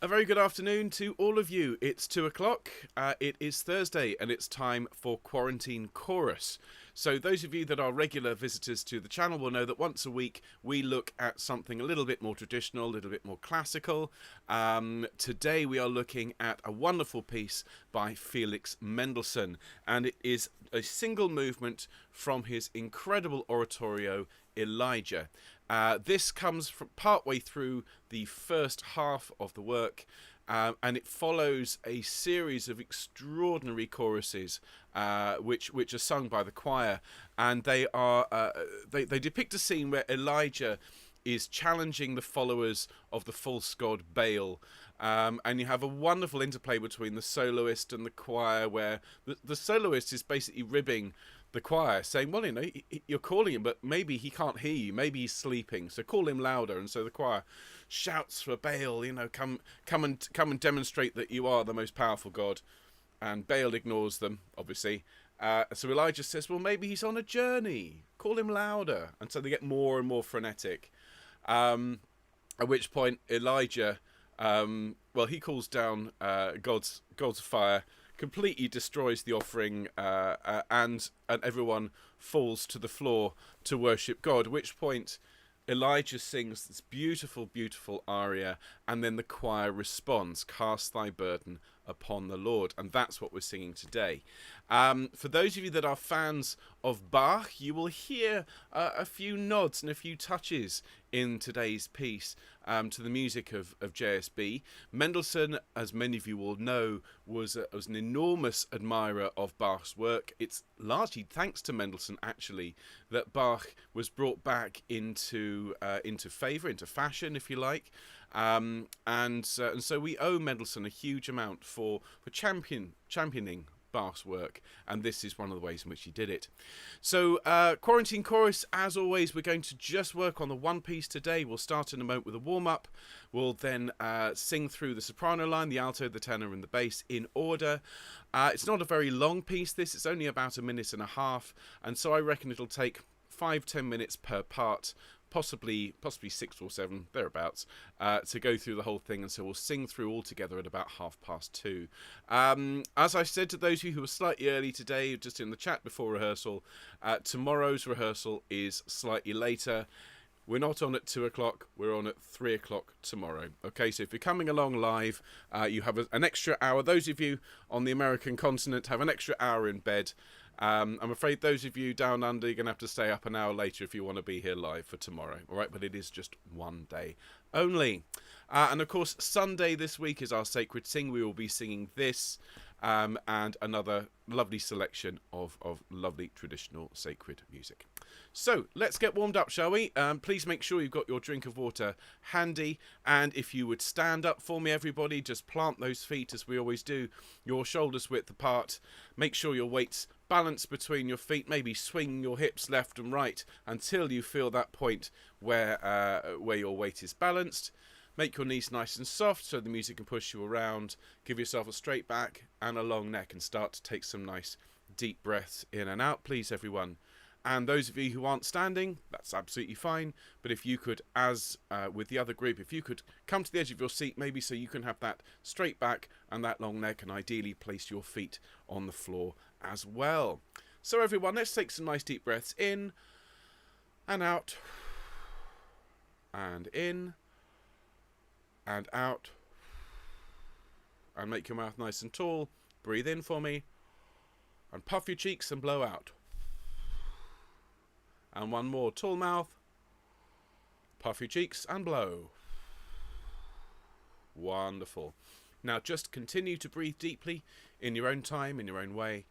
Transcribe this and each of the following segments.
A very good afternoon to all of you. It's 2 o'clock. It is Thursday and it's time for Quarantine Chorus. So those of you that are regular visitors to the channel will know that once a week we look at something a little bit more traditional, a little bit more classical. Today we are looking at a wonderful piece by Felix Mendelssohn, and it is a single movement from his incredible oratorio Elijah. This comes from partway through the first half of the work, and it follows a series of extraordinary choruses, which are sung by the choir, and they depict a scene where Elijah is challenging the followers of the false god Baal. And you have a wonderful interplay between the soloist and the choir, where the soloist is basically ribbing the choir, saying, well, you're calling him, but maybe he can't hear you, maybe he's sleeping, so call him louder. And so the choir shouts for Baal, come and demonstrate that you are the most powerful god. And Baal ignores them, obviously. So Elijah says, well, maybe he's on a journey, call him louder. And so they get more and more frenetic. At which point Elijah, he calls down God's fire, completely destroys the offering, and everyone falls to the floor to worship God. At which point Elijah sings this beautiful, beautiful aria, and then the choir responds, "Cast thy burden upon the Lord." And that's what we're singing today. For those of you that are fans of Bach, you will hear a few nods and a few touches in today's piece to the music of JSB. Mendelssohn, as many of you will know, was an enormous admirer of Bach's work. It's largely thanks to Mendelssohn, actually, that Bach was brought back into favour, into fashion, if you like. And so we owe Mendelssohn a huge amount for championing Bach's work, and this is one of the ways in which he did it. So Quarantine Chorus, as always, we're going to just work on the one piece today. We'll start in a moment with a warm-up. We'll then sing through the soprano line, the alto, the tenor and the bass in order. It's not a very long piece, this. It's only about a minute and a half, and so I reckon it'll take 5-10 minutes per part, possibly 6 or 7, thereabouts, to go through the whole thing. And so we'll sing through all together at about 2:30. As I said to those of you who were slightly early today, just in the chat before rehearsal, tomorrow's rehearsal is slightly later. We're not on at 2 o'clock, we're on at 3 o'clock tomorrow. Okay, so if you're coming along live, you have an extra hour. Those of you on the American continent have an extra hour in bed. I'm afraid those of you down under, you're going to have to stay up an hour later if you want to be here live for tomorrow. All right, but it is just one day only. And of course, Sunday this week is our Sacred Sing. We will be singing this and another lovely selection of lovely traditional sacred music. So let's get warmed up, shall we? Please make sure you've got your drink of water handy, and if you would stand up for me, everybody, just plant those feet as we always do, your shoulders width apart. Make sure your weight's balanced between your feet. Maybe swing your hips left and right until you feel that point where your weight is balanced. Make your knees nice and soft so the music can push you around. Give yourself a straight back and a long neck, and start to take some nice deep breaths in and out, please, everyone. And those of you who aren't standing, that's absolutely fine. But if you could, as with the other group, if you could come to the edge of your seat, maybe so you can have that straight back and that long neck, and ideally place your feet on the floor as well. So everyone, let's take some nice deep breaths in and out, and in and out, and make your mouth nice and tall. Breathe in for me, and puff your cheeks and blow out. And one more, tall mouth, puff your cheeks and blow. Wonderful. Now just continue to breathe deeply in your own time, in your own way.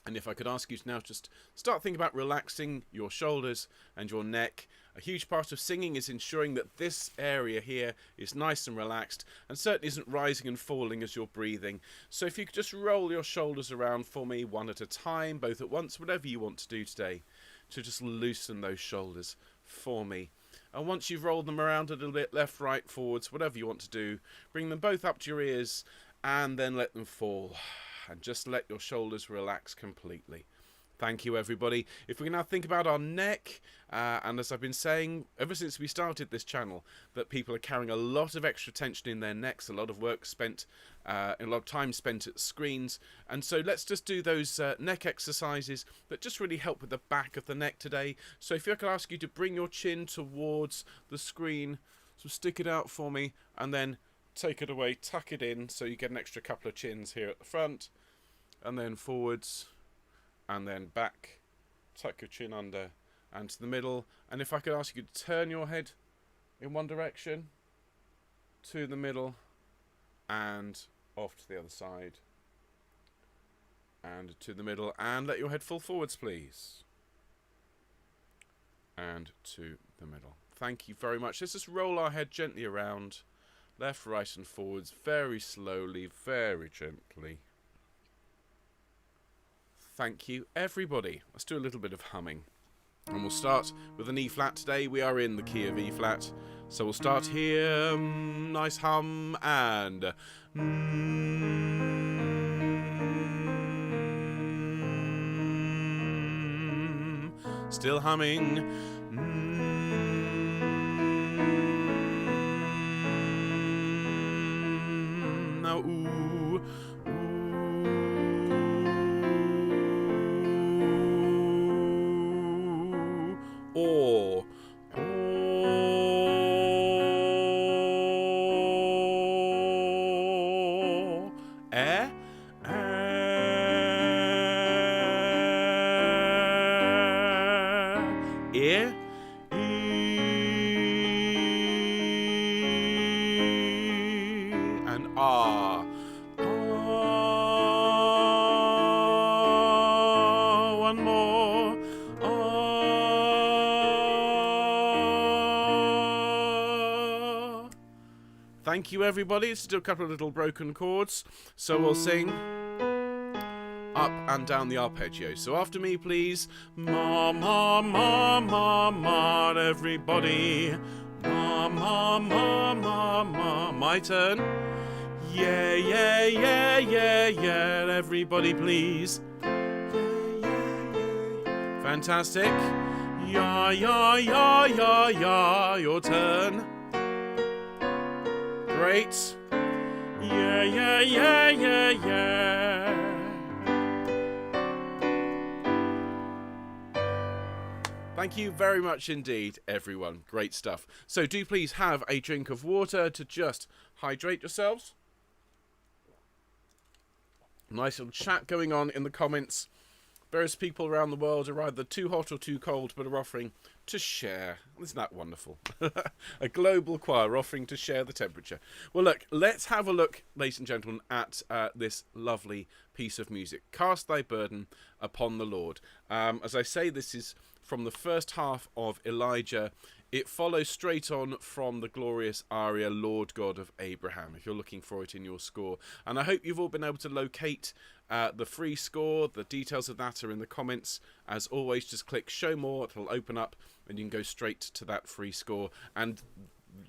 And if I could ask you to now just start thinking about relaxing your shoulders and your neck. A huge part of singing is ensuring that this area here is nice and relaxed, and certainly isn't rising and falling as you're breathing. So if you could just roll your shoulders around for me, one at a time, both at once, whatever you want to do today, to just loosen those shoulders for me. And once you've rolled them around a little bit, left, right, forwards, whatever you want to do, bring them both up to your ears and then let them fall. And just let your shoulders relax completely. Thank you, everybody. If we can now think about our neck, and as I've been saying ever since we started this channel, that people are carrying a lot of extra tension in their necks, a lot of work spent, a lot of time spent at screens. And so let's just do those neck exercises that just really help with the back of the neck today. So if I could ask you to bring your chin towards the screen, so stick it out for me, and then take it away, tuck it in, so you get an extra couple of chins here at the front, and then forwards, and then back, tuck your chin under and to the middle. And if I could ask you to turn your head in one direction, to the middle, and off to the other side, and to the middle, and let your head fall forwards, please, and to the middle. Thank you very much. Let's just roll our head gently around, left, right, and forwards, very slowly, very gently. Thank you, everybody. Let's do a little bit of humming. And we'll start with an E flat today. We are in the key of E flat. So we'll start here, nice hum, and still humming. Now ooh. Or eh, ear, and ah. One more. Thank you, everybody. Let's do a couple of little broken chords. So we'll sing up and down the arpeggio. So after me, please. Ma, ma, ma, ma, ma, everybody. Ma, ma, ma, ma, ma. My turn. Yeah, yeah, yeah, yeah, yeah, everybody, please. Yeah, yeah, yeah. Fantastic. Yeah, yeah, yeah, yeah, yeah. Your turn. Great. Yeah, yeah, yeah, yeah, yeah. Thank you very much indeed, everyone. Great stuff. So do please have a drink of water to just hydrate yourselves. Nice little chat going on in the comments. Various people around the world are either too hot or too cold, but are offering to share. Isn't that wonderful? A global choir offering to share the temperature. Well, look, let's have a look, ladies and gentlemen, at this lovely piece of music. Cast thy burden upon the Lord. As I say, this is from the first half of Elijah. It follows straight on from the glorious aria, Lord God of Abraham, if you're looking for it in your score. And I hope you've all been able to locate the free score. The details of that are in the comments. As always, just click show more. It'll open up and you can go straight to that free score. And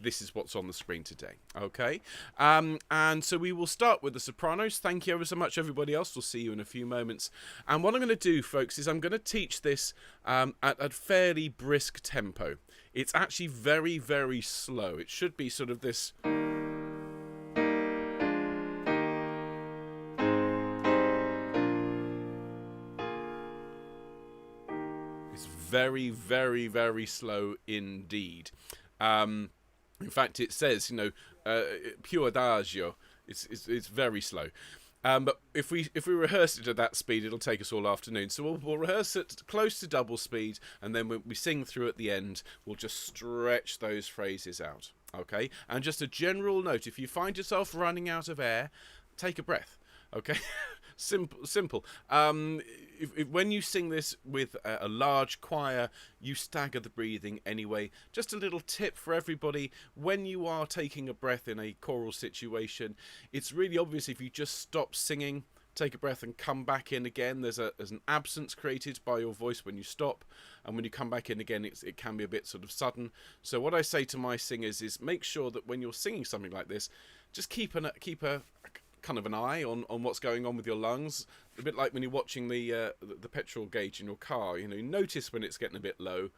this is what's on the screen today. Okay. And so we will start with the Sopranos. Thank you ever so much, everybody else. We'll see you in a few moments. And what I'm going to do, folks, is I'm going to teach this at a fairly brisk tempo. It's actually very, very slow. It should be sort of this. It's very, very, very slow indeed. In fact, it says, più adagio. It's very slow. But if we rehearse it at that speed, it'll take us all afternoon. So we'll rehearse it close to double speed, and then when we sing through at the end, we'll just stretch those phrases out. Okay? And just a general note, if you find yourself running out of air, take a breath. Okay? Simple. When you sing this with a large choir, you stagger the breathing anyway. Just a little tip for everybody: when you are taking a breath in a choral situation, it's really obvious if you just stop singing, take a breath and come back in again. There's an absence created by your voice when you stop, and when you come back in again, it can be a bit sort of sudden. So what I say to my singers is make sure that when you're singing something like this, just keep a kind of an eye on what's going on with your lungs. A bit like when you're watching the petrol gauge in your car. You notice when it's getting a bit low.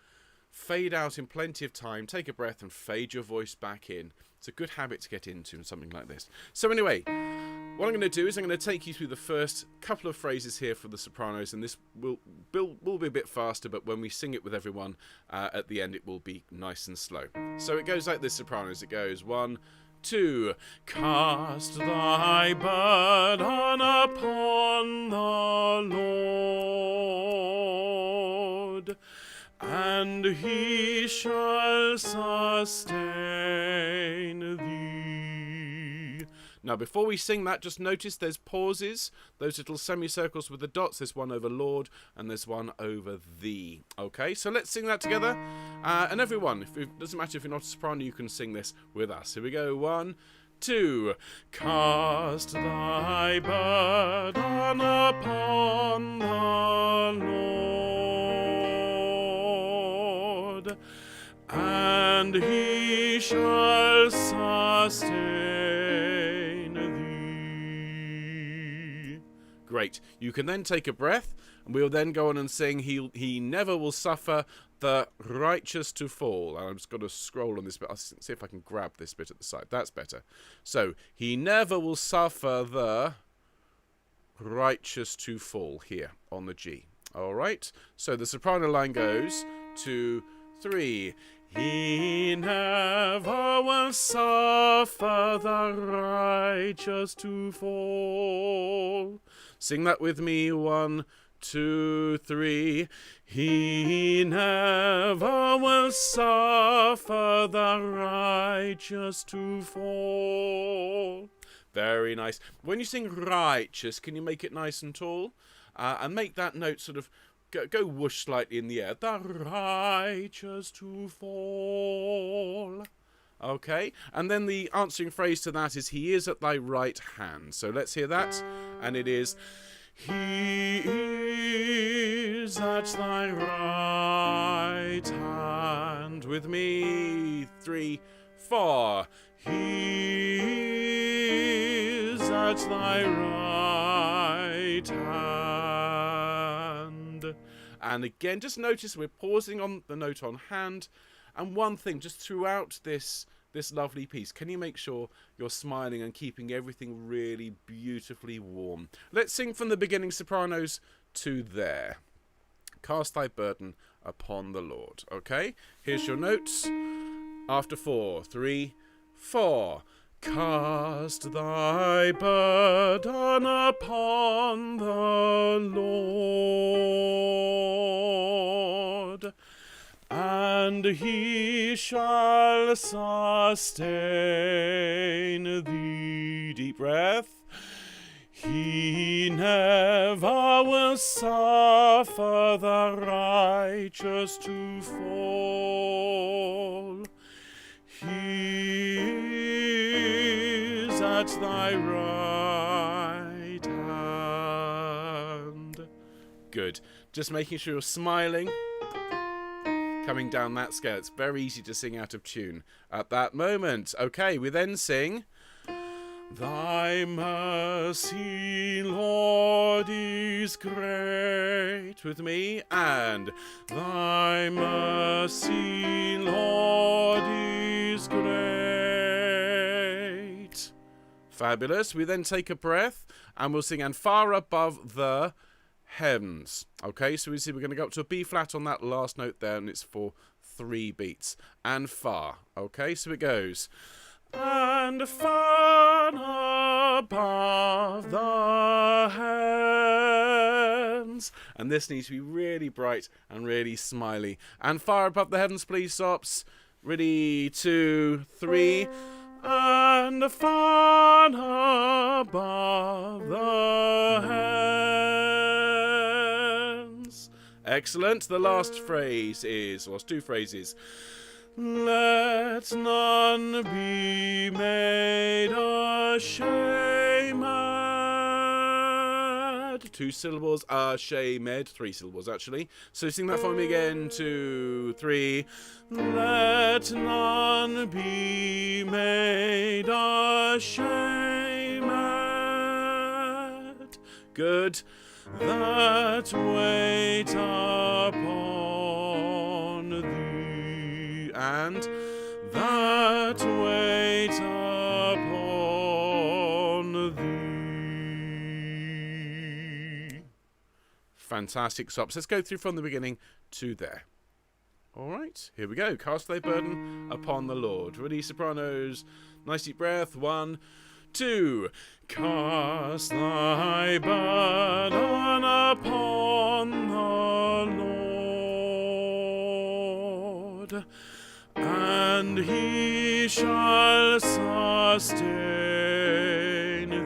Fade out in plenty of time, take a breath and fade your voice back in. It's a good habit to get into in something like this. So anyway, what I'm going to do is I'm going to take you through the first couple of phrases here for the Sopranos, and this will be a bit faster, but when we sing it with everyone at the end, it will be nice and slow. So it goes like this, Sopranos. It goes 1, 2. Cast thy burden upon the Lord, and he shall sustain thee. Now, before we sing that, just notice there's pauses, those little semicircles with the dots. There's one over Lord, and there's one over thee. Okay, so let's sing that together. And everyone, it doesn't matter if you're not a soprano, you can sing this with us. Here we go, 1, 2. Cast thy burden upon the Lord, and he shall sustain thee. Great. You can then take a breath, and we'll then go on and sing, He never will suffer the righteous to fall. And I'm just going to scroll on this bit. I'll see if I can grab this bit at the side. That's better. So, he never will suffer the righteous to fall here on the G. All right. So the soprano line goes 2, 3. He never will suffer the righteous to fall. Sing that with me. 1, 2, 3. He never will suffer the righteous to fall. Very nice. When you sing righteous, can you make it nice and tall? And make that note sort of go whoosh slightly in the air. The righteous to fall. Okay, and then the answering phrase to that is, he is at thy right hand. So let's hear that. And it is, he is at thy right hand. With me. 3, 4. He is at thy right hand. And again, just notice we're pausing on the note on hand. And one thing, just throughout this lovely piece, can you make sure you're smiling and keeping everything really beautifully warm? Let's sing from the beginning, sopranos, to there. Cast thy burden upon the Lord. Okay, here's your notes. After 4, 3, 4. Cast thy burden upon the Lord, and he shall sustain thee. Deep breath. He never will suffer the righteous to fall. He is at thy right hand. Good. Just making sure you're smiling. Coming down that scale. It's very easy to sing out of tune at that moment. Okay, we then sing, thy mercy, Lord, is great. With me. And thy mercy, Lord, is great. Fabulous. We then take a breath and we'll sing, and far above the heavens. Okay, so we see we're going to go up to a B flat on that last note there, and it's for 3 beats. And far. Okay, so it goes, and far above the heavens. And this needs to be really bright and really smiley. And far above the heavens, please, Sops. Ready, 2, 3. And far above the heavens. Excellent. The last phrase is, last 2 phrases. Let none be made ashamed. 2 syllables, ashamed. 3 syllables, actually. So sing that for me again. 2, 3. Let none be made ashamed. Good. That wait upon thee. And that wait upon thee. Fantastic stops. Let's go through from the beginning to there. All right, here we go. Cast thy burden upon the Lord. Ready, sopranos? Nice deep breath. 1, 2. Cast thy burden upon the Lord, and he shall sustain thee.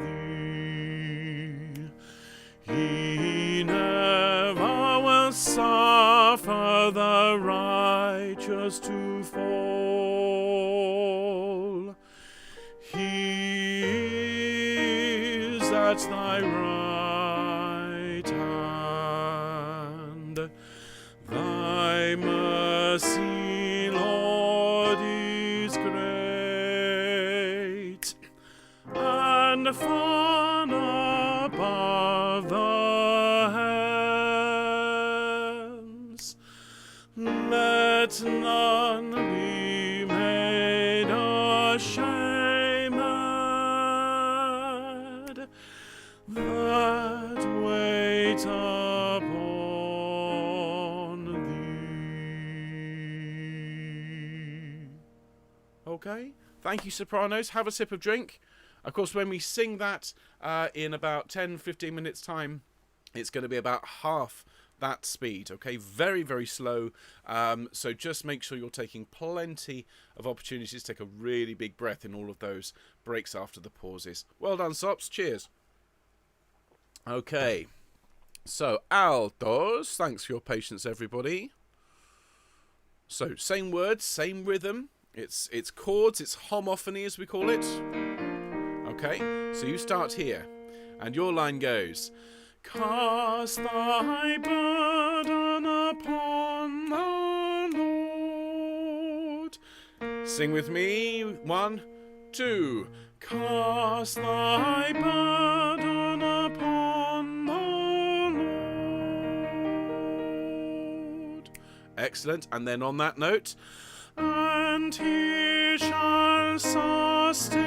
He never will suffer the righteous to fall. He is at thy right hand. Thy mercy, Lord, is great, and far above the heavens. Let none be made ashamed that wait upon thee. Okay, thank you, sopranos. Have a sip of drink. Of course, when we sing that in about 10-15 minutes time, it's going to be about half that speed. Okay, very, very slow. So just make sure you're taking plenty of opportunities to take a really big breath in all of those breaks after the pauses. Well done, Sops. Cheers. Okay, so altos. Thanks for your patience, everybody. So same words, same rhythm. It's chords. It's homophony, as we call it. Okay, so you start here, and your line goes: cast thy burden upon the Lord. Sing with me. 1, 2. Cast thy burden upon the Lord. Excellent. And then on that note, and he shall sustain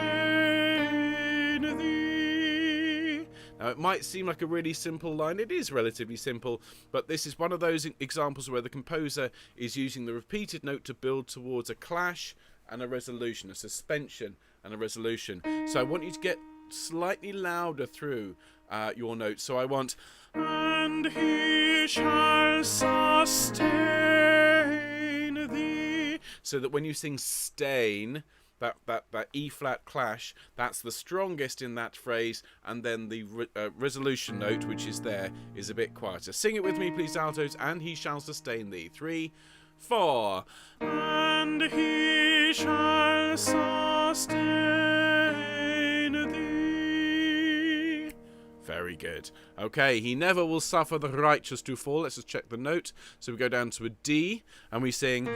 thee. Now, it might seem like a really simple line. It is relatively simple, but this is one of those examples where the composer is using the repeated note to build towards a clash and a resolution, a suspension and a resolution. So I want you to get slightly louder through your notes. So I want, and he shall sustain thee. So that when you sing stain, that E flat clash, that's the strongest in that phrase, and then the resolution note, which is there, is a bit quieter. Sing it with me, please, altos. And he shall sustain thee. 3, 4. And he shall sustain thee. Very good. Okay, he never will suffer the righteous to fall. Let's just check the note. So we go down to a D, and we sing,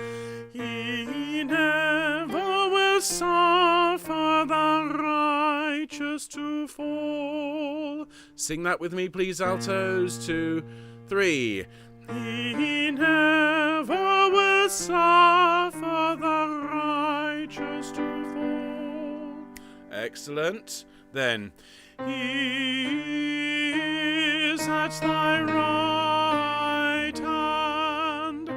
he never will suffer the righteous to fall. Sing that with me, please, altos. 2, 3. He never will suffer the righteous to fall. Excellent. Then, he is at thy right hand.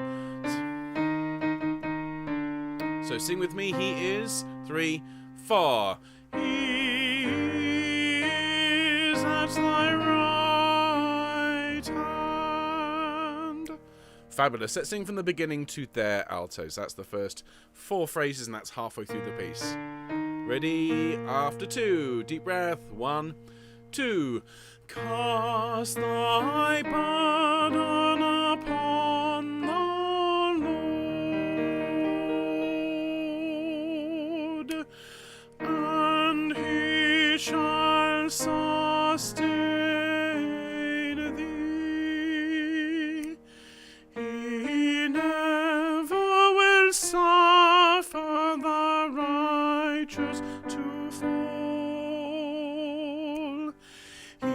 So sing with me. He is. 3, 4. He is at thy right hand. Fabulous. Let's sing from the beginning to there, altos. That's the first 4 phrases, and that's halfway through the piece. Ready? After 2. Deep breath. 1, 2. Cast thy burden upon the Lord, and he shall sustain thee. He never will suffer the righteous to fall. He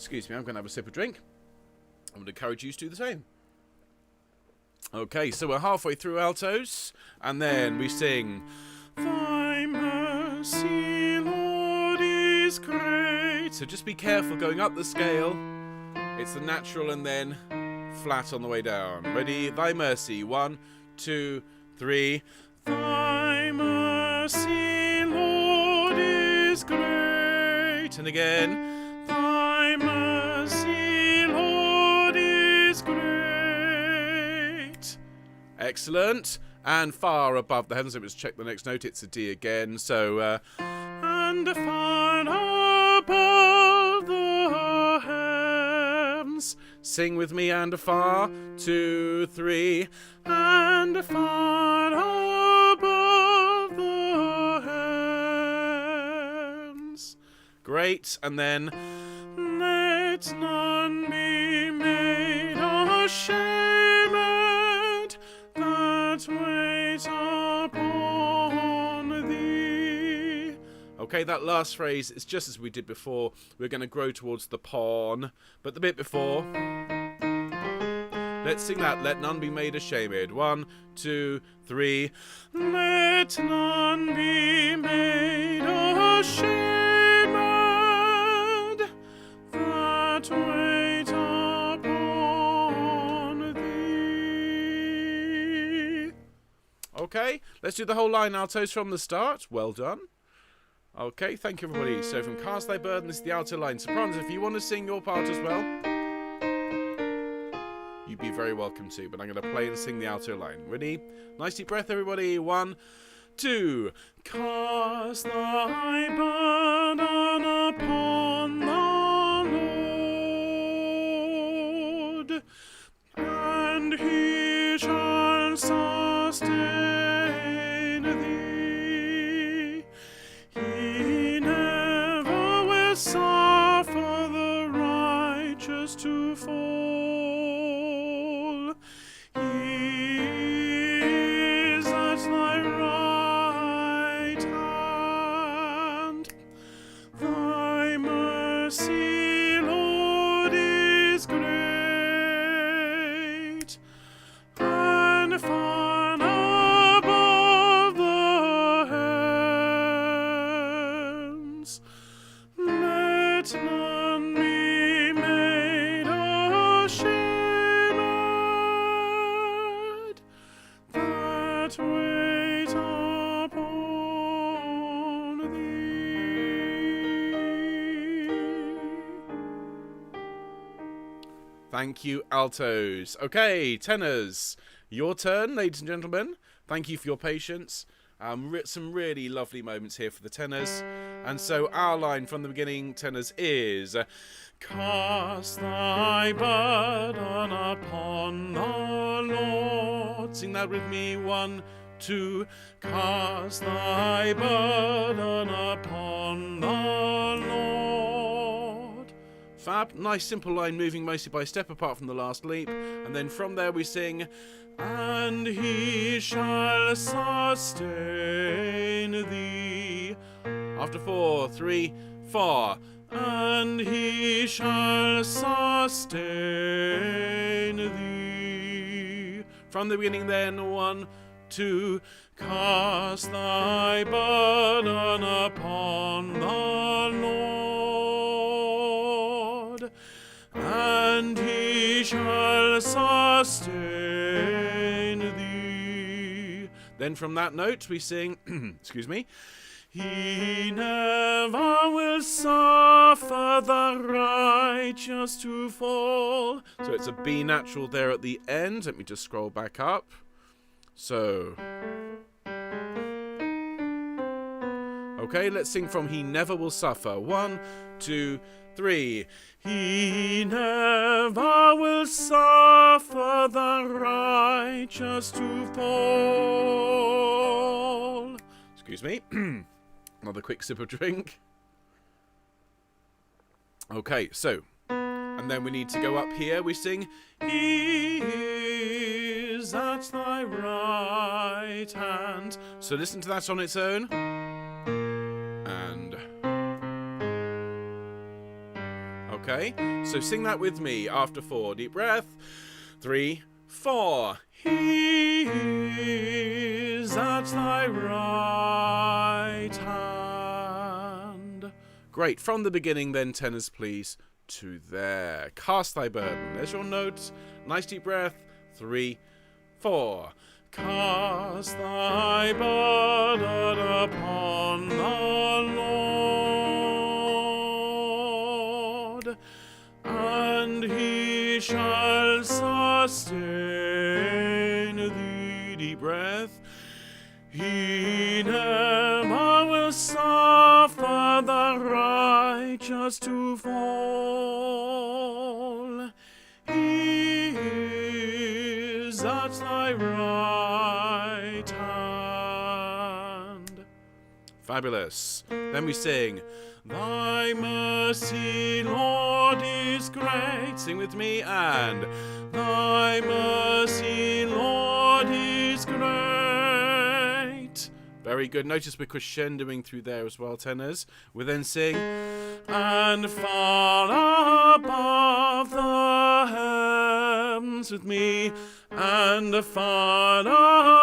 Excuse me, I'm going to have a sip of drink. I would encourage you to do the same. Okay, so we're halfway through altos, and then we sing, Thy mercy, Lord, is great. So just be careful going up the scale. It's the natural and then flat on the way down. Ready? Thy mercy. 1, 2, 3. Thy mercy, Lord, is great. And again, Thy mercy, Lord, is great. Excellent. And far above the heavens. Let me just check the next note. It's a D again. So, and far above the heavens. Sing with me, and afar. 2, 3. And afar above the heavens. Great. And then, let none be made ashamed that wait upon thee. Okay, that last phrase is just as we did before. We're going to grow towards the pawn, but the bit before, let's sing that. Let none be made ashamed. 1, 2, 3. Let none be made ashamed that wait upon thee. Okay, let's do the whole line altos from the start. Well done. Okay, thank you everybody. So from Cast Thy Burden, this is the alto line. Sopranos, if you want to sing your part as well, you'd be very welcome to. But I'm going to play and sing the alto line. Ready? Nice deep breath, everybody. 1, 2. Cast thy burden upon the Lord, and he shall sustain thee. He never will suffer the righteous to fall. He is at thy right hand. Thy mercy, Lord, is great, and far above the heavens. Let none be made ashamed that wait upon thee. Thank you, altos. Okay, tenors, your turn, ladies and gentlemen. Thank you for your patience. Some really lovely moments here for the tenors. And so our line from the beginning, tenors, is Cast thy burden upon the Lord. Sing that with me. 1, 2. Cast thy burden upon the Lord. Fab. Nice simple line, moving mostly by step apart from the last leap. And then from there we sing, and he shall sustain thee. After 4, 3, 4. And he shall sustain thee. From the beginning then, 1, 2. Cast thy burden upon the Lord, and he shall sustain thee. Then from that note we sing, excuse me, he never will suffer the righteous to fall. So it's a B natural there at the end. Let me just scroll back up. So, okay, let's sing from He Never Will Suffer. 1, 2, 3. He never will suffer the righteous to fall. Excuse me. Another quick sip of drink. Okay, so, and then we need to go up here. We sing, He is at thy right hand. So listen to that on its own. And Okay, so sing that with me after 4. Deep breath. 3, 4. He is at thy right hand. Great. From the beginning then, tenors, please, to there. Cast thy burden. There's your notes. Nice deep breath. 3, 4. Cast thy burden upon the Lord, and he shall sustain thee. Deep breath. He never will suffer the righteous to fall. He is at thy right hand. Fabulous. Then we sing, Thy mercy, Lord, is great. Sing with me. And Thy mercy, Lord, is great. Very good. Notice we're crescendoing through there as well, tenors. We then sing, and far above the heavens with me, and far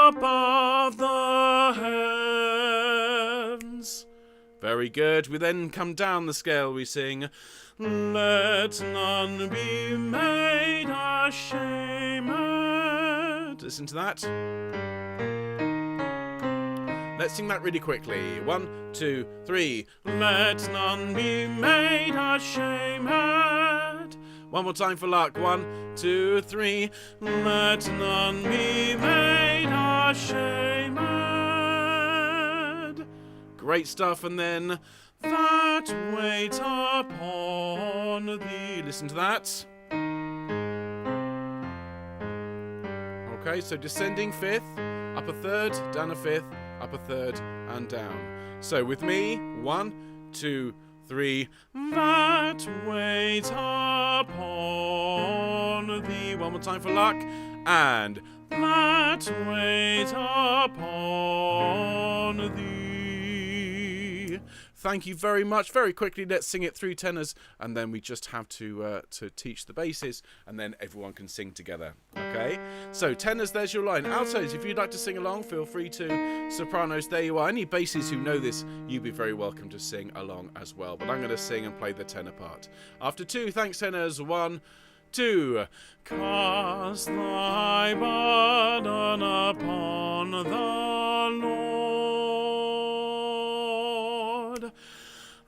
above the heavens. Very good. We then come down the scale. We sing, let none be made ashamed. Listen to that. Let's sing that really quickly. 1, 2, 3. Let none be made ashamed. One more time for luck. 1, 2, 3. Let none be made ashamed. Great stuff. And then that wait upon thee. Listen to that. Okay, so descending 5th, up a 3rd, down a 5th, up a 3rd, and down. So with me, 1, 2, 3. That wait upon thee. One more time for luck. And that wait upon thee. Thank you very much. Very quickly, let's sing it through, tenors, and then we just have to teach the basses, and then everyone can sing together. Okay? So, tenors, there's your line. Altos, if you'd like to sing along, feel free to. Sopranos, there you are. Any basses who know this, you'd be very welcome to sing along as well. But I'm going to sing and play the tenor part. After 2, thanks, tenors. 1, 2. Cast thy burden upon the Lord,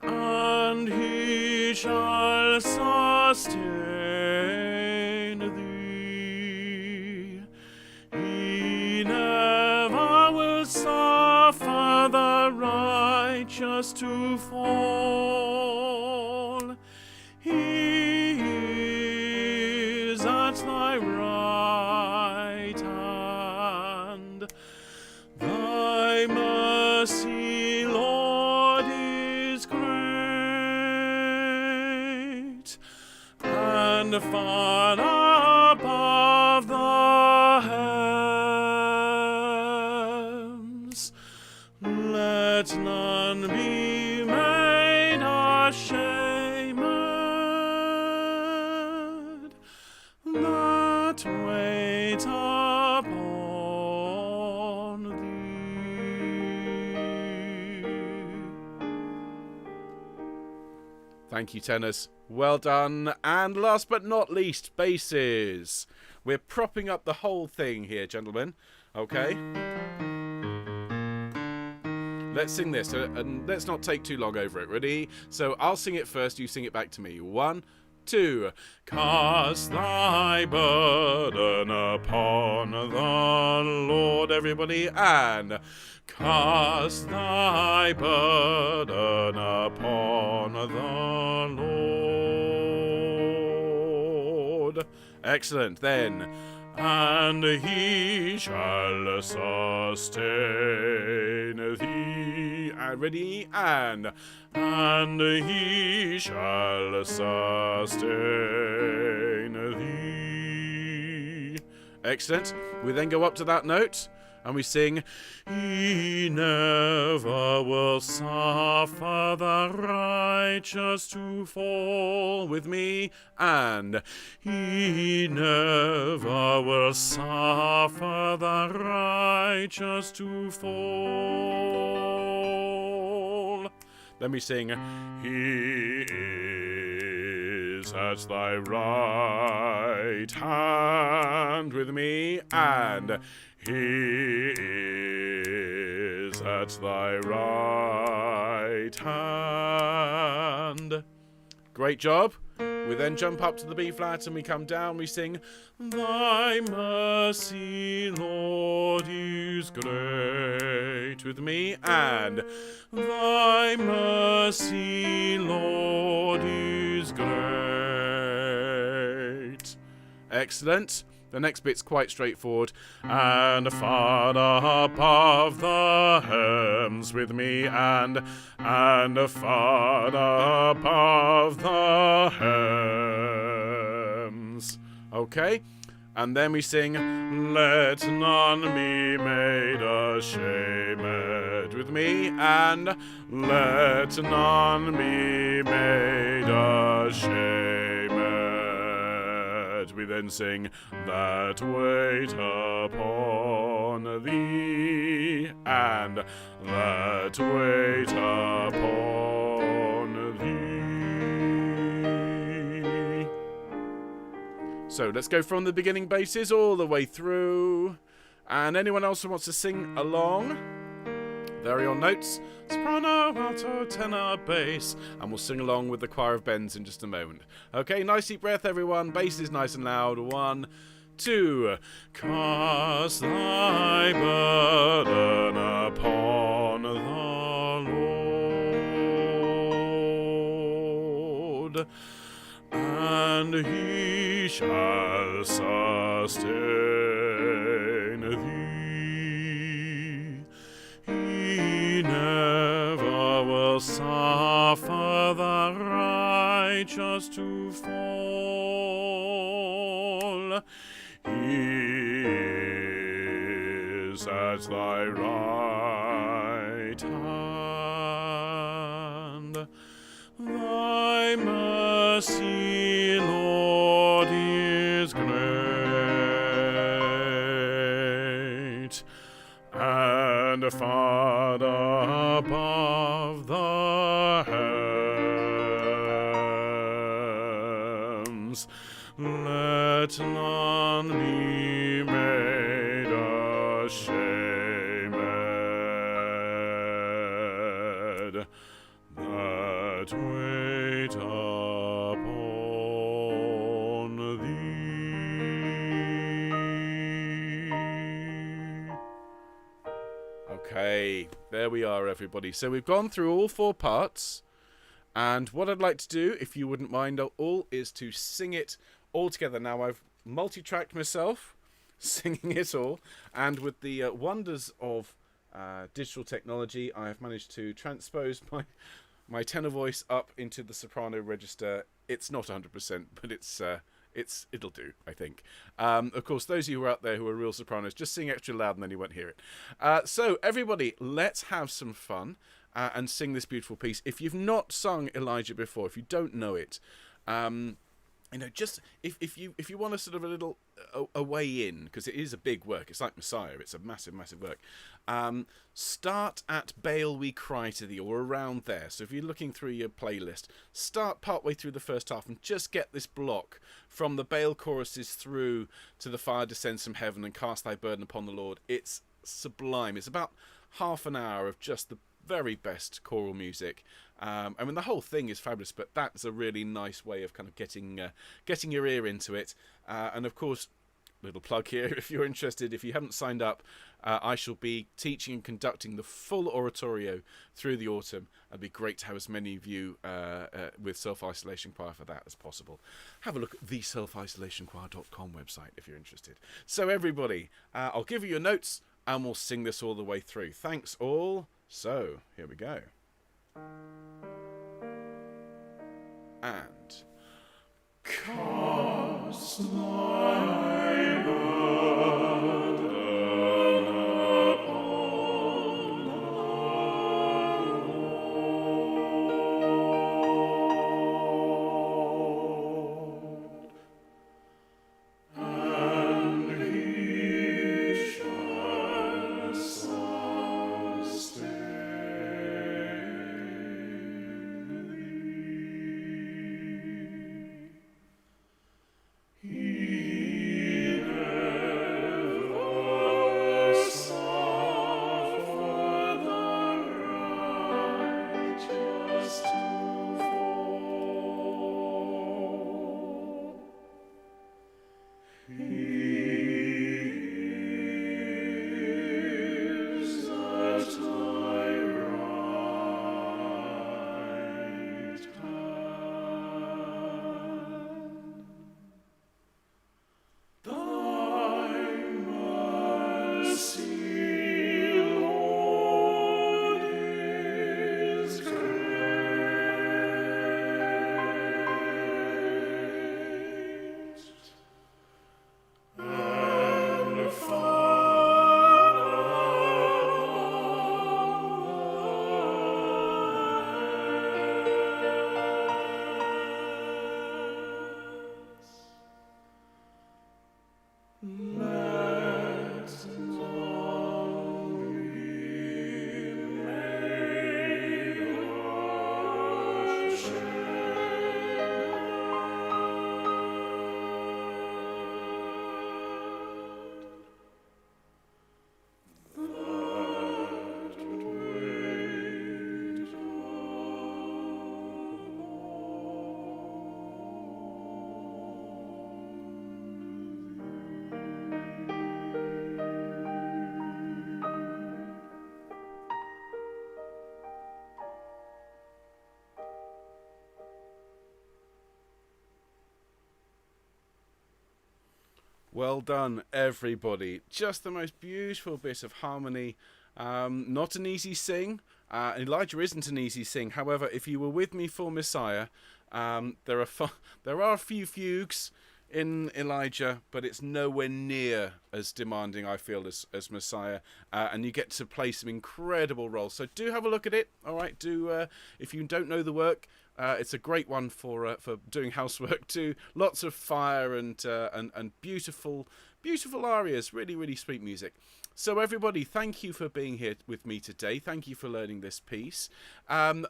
and he shall sustain thee. He never will suffer the righteous to fall. He is at thy right hand. Thy mercy, Lord, is great, and far above the heavens. Let none be made ashamed. That wait upon thee. Thank you, tenors. Well done. And last but not least, basses. We're propping up the whole thing here, gentlemen. Okay? Let's sing this, and let's not take too long over it. Ready? So I'll sing it first, you sing it back to me. 1, 2. Cast thy burden upon the Lord, everybody, and cast thy burden upon the Lord. Excellent. Then, and he shall sustain thee. Ready? And he shall sustain thee. Excellent. We then go up to that note and we sing, He never will suffer the righteous to fall, with me, and He never will suffer the righteous to fall. Then we sing, He is at thy right hand, with me, and He is at thy right hand. Great job. We then jump up to the B flat and we come down. We sing, Thy mercy, Lord, is great, with me, and Thy mercy, Lord, is great. Excellent. The next bit's quite straightforward. And far above the heavens, with me, and far above the heavens. Okay? And then we sing, Let none be made ashamed, with me, and let none be made ashamed. We then sing, That wait upon thee, and that wait upon thee. So let's go from the beginning basses all the way through. And anyone else who wants to sing along, there are your notes. Soprano, alto, tenor, bass. And we'll sing along with the choir of bends in just a moment. Okay, nice deep breath, everyone. Bass is nice and loud. 1, 2. Cast thy burden upon the Lord, and He shall sustain thee. He never will suffer the righteous to fall. He is at thy right hand. Thy mercy, Lord, is great, and far above the heavens. Let none be made ashamed. That wait upon thee. Okay, there we are, everybody. So we've gone through all 4 parts. And what I'd like to do, if you wouldn't mind at all, is to sing it all together. Now, I've multi-tracked myself, singing it all. And with the wonders of digital technology, I have managed to transpose my tenor voice up into the soprano register. It's not 100%, but it'll do, I think. Of course, those of you who are out there who are real sopranos, just sing extra loud and then you won't hear it. So, everybody, let's have some fun and sing this beautiful piece. If you've not sung Elijah before, if you don't know it, just if you want a sort of a little a way in, because it is a big work. It's like Messiah. It's a massive, massive work. Start at Baal We Cry to Thee, or around there. So if you're looking through your playlist, start partway through the first half and just get this block from the Baal choruses through to the fire descends from heaven and cast thy burden upon the Lord. It's sublime. It's about half an hour of just the very best choral music. I mean, the whole thing is fabulous, but that's a really nice way of kind of getting your ear into it. And of course, little plug here, if you're interested, if you haven't signed up, I shall be teaching and conducting the full oratorio through the autumn. It'd be great to have as many of you with Self-Isolation Choir for that as possible. Have a look at the selfisolationchoir.com website if you're interested. So everybody, I'll give you your notes and we'll sing this all the way through. Thanks all. So, here we go. And cast thy burden Well done, everybody. Just the most beautiful bit of harmony. Not an easy sing. Elijah isn't an easy sing. However, if you were with me for Messiah, there are a few fugues in Elijah, but it's nowhere near as demanding, I feel, as Messiah. And you get to play some incredible roles. So do have a look at it. All right. Do if you don't know the work. It's a great one for doing housework too. Lots of fire and beautiful arias. Really, really sweet music. So everybody, thank you for being here with me today. Thank you for learning this piece.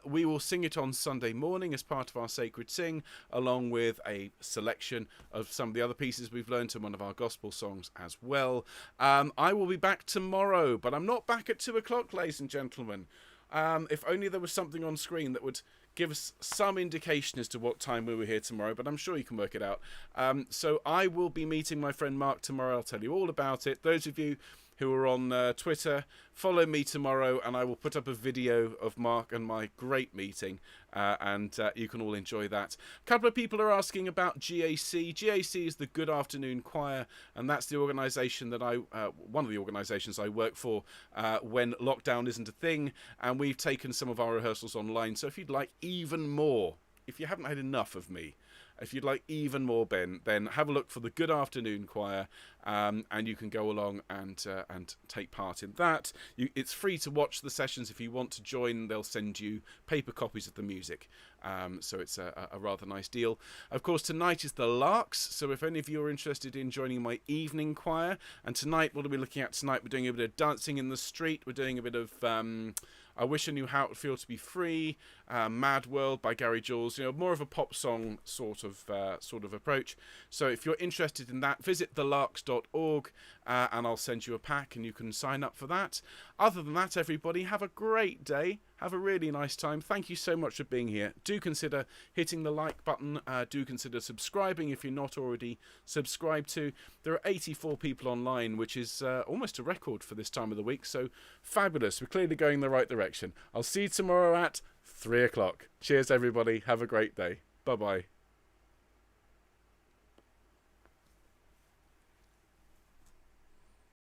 We will sing it on Sunday morning as part of our Sacred Sing, along with a selection of some of the other pieces we've learned and one of our gospel songs as well. I will be back tomorrow, but I'm not back at 2 o'clock, ladies and gentlemen. If only there was something on screen that would give us some indication as to what time we were here tomorrow, but I'm sure you can work it out. So I will be meeting my friend Mark tomorrow. I'll tell you all about it. Those of you who are on Twitter, follow me tomorrow, and I will put up a video of Mark and my great meeting, and you can all enjoy that. A couple of people are asking about GAC. GAC is the Good Afternoon Choir, and that's the organisation that one of the organisations I work for when lockdown isn't a thing, and we've taken some of our rehearsals online. So if you'd like even more, if you haven't had enough of me, if you'd like even more, Ben, then have a look for the Good Afternoon Choir, and you can go along and take part in that. It's free to watch the sessions. If you want to join, they'll send you paper copies of the music. So it's a rather nice deal. Of course, tonight is the Larks, so if any of you are interested in joining my evening choir, and tonight, what are we looking at tonight? We're doing a bit of Dancing in the Street. We're doing a bit of I Wish I Knew How It Would Feel to Be Free, Mad World by Gary Jules, more of a pop song sort of approach. So if you're interested in that, visit thelarks.org, and I'll send you a pack and you can sign up for that. Other than that, everybody, have a great day. Have a really nice time. Thank you so much for being here. Do consider hitting the like button. Do consider subscribing if you're not already subscribed to. There are 84 people online, which is almost a record for this time of the week. So fabulous. We're clearly going in the right direction. I'll see you tomorrow at 3 o'clock. Cheers, everybody. Have a great day. Bye-bye.